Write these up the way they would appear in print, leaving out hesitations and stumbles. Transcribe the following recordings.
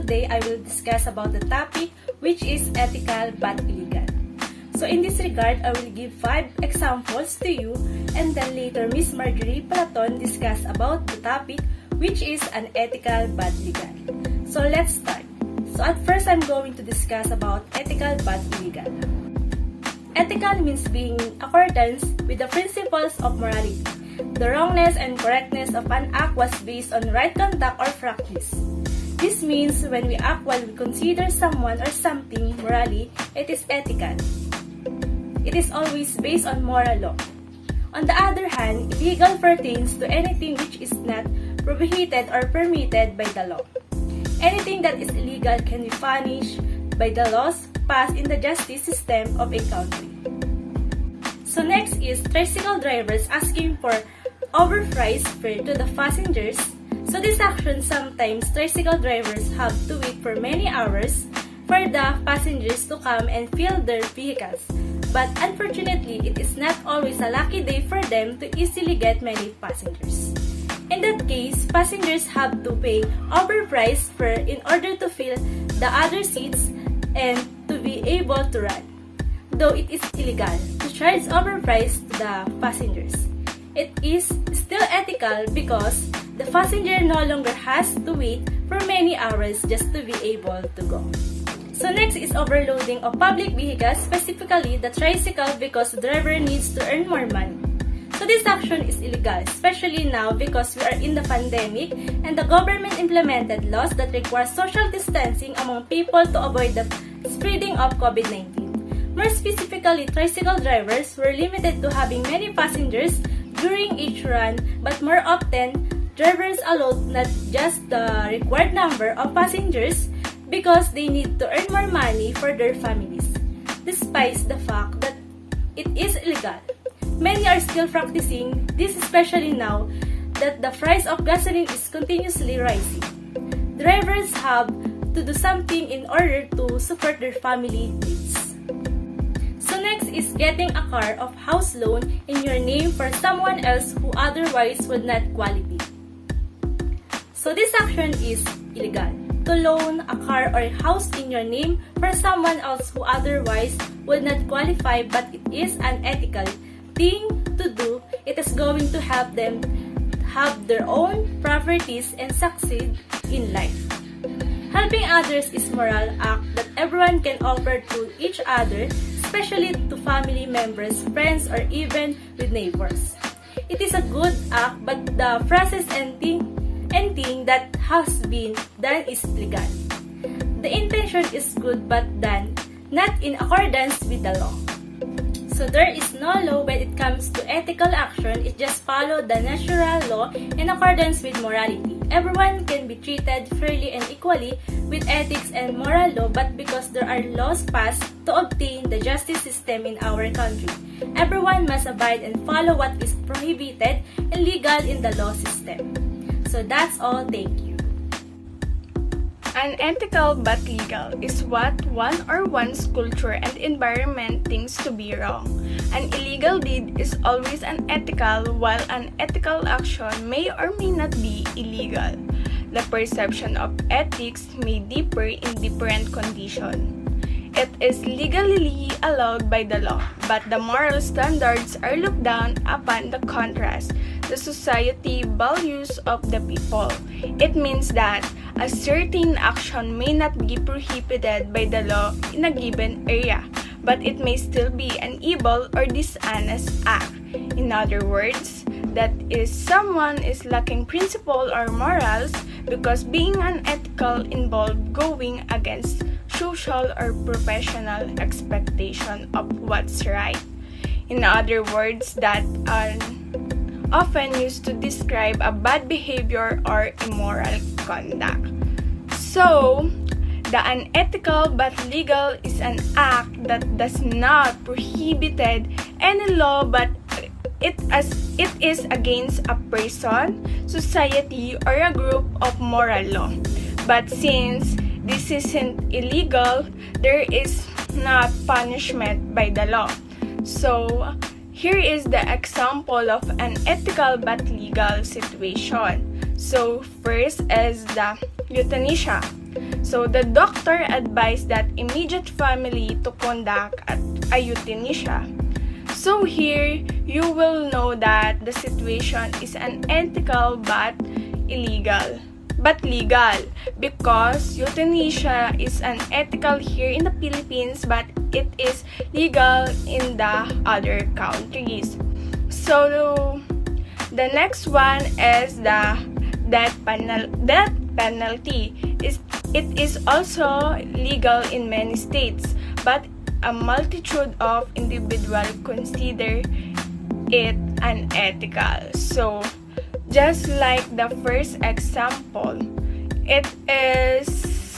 today I will discuss about the topic which is ethical but illegal. So in this regard, I will give 5 examples to you and then later Miss Marjorie Platon discuss about the topic which is unethical but legal. So let's start. So at first, I'm going to discuss about ethical but illegal. Ethical means being in accordance with the principles of morality. The wrongness and correctness of an act was based on right conduct or practice. This means when we act while we consider someone or something morally, it is ethical. It is always based on moral law. On the other hand, illegal pertains to anything which is not prohibited or permitted by the law. Anything that is illegal can be punished by the laws passed in the justice system of a country. So next is tricycle drivers asking for overpriced fare to the passengers. So this action, sometimes tricycle drivers have to wait for many hours for the passengers to come and fill their vehicles. But unfortunately, it is not always a lucky day for them to easily get many passengers. In that case, passengers have to pay overpriced fare in order to fill the other seats and to be able to run. Though it is illegal to charge overpriced to the passengers, it is still ethical because the passenger no longer has to wait for many hours just to be able to go. So next is overloading of public vehicles, specifically the tricycle, because the driver needs to earn more money. So this action is illegal, especially now because we are in the pandemic and the government implemented laws that require social distancing among people to avoid the spreading of COVID-19. More specifically, tricycle drivers were limited to having many passengers during each run, but more often, drivers allowed not just the required number of passengers because they need to earn more money for their families. Despite the fact that it is illegal, many are still practicing this, especially now that the price of gasoline is continuously rising. Drivers have to do something in order to support their family needs. So next is getting a car or house loan in your name for someone else who otherwise would not qualify. So this action is illegal. To loan a car or house in your name for someone else who otherwise would not qualify, but it is an ethical thing to do. It is going to help them have their own properties and succeed in life. Helping others is a moral act that everyone can offer to each other, especially to family members, friends, or even with neighbors. It is a good act, but the process and thing that has been done is legal. The intention is good but done not in accordance with the law. So there is no law when it comes to ethical action. It just follows the natural law in accordance with morality. Everyone can be treated fairly and equally with ethics and moral law, but because there are laws passed to obtain the justice system in our country, everyone must abide and follow what is prohibited and legal in the law system. So that's all. Thank you. Unethical but legal is what one or one's culture and environment thinks to be wrong. An illegal deed is always unethical, while an ethical action may or may not be illegal. The perception of ethics may differ in different conditions. It is legally allowed by the law, but the moral standards are looked down upon. The contrast, the society values of the people. It means that a certain action may not be prohibited by the law in a given area, but it may still be an evil or dishonest act. In other words, that is, someone is lacking principle or morals because being unethical involves going against social or professional expectation of what's right. In other words, that are often used to describe a bad behavior or immoral conduct. So, the unethical but legal is an act that does not prohibited any law, but it is against a person, society, or a group of moral law. But since this isn't illegal, there is not punishment by the law. So, here is the example of an ethical but legal situation. So, first is the euthanasia. So the doctor advised that immediate family to conduct a euthanasia. So here, you will know that the situation is unethical but illegal. But legal, because euthanasia is unethical here in the Philippines, but it is legal in the other countries. So the next one is the death penalty. It is also legal in many states, but a multitude of individuals consider it unethical. So just like the first example, it is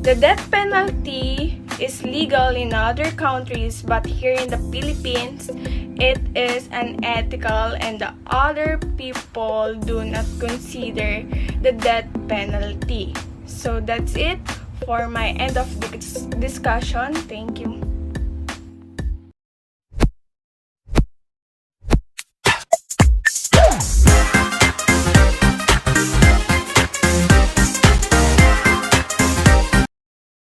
the death penalty is legal in other countries, but here in the Philippines, it is unethical and the other people do not consider the death penalty. So that's it for my end of discussion. Thank you.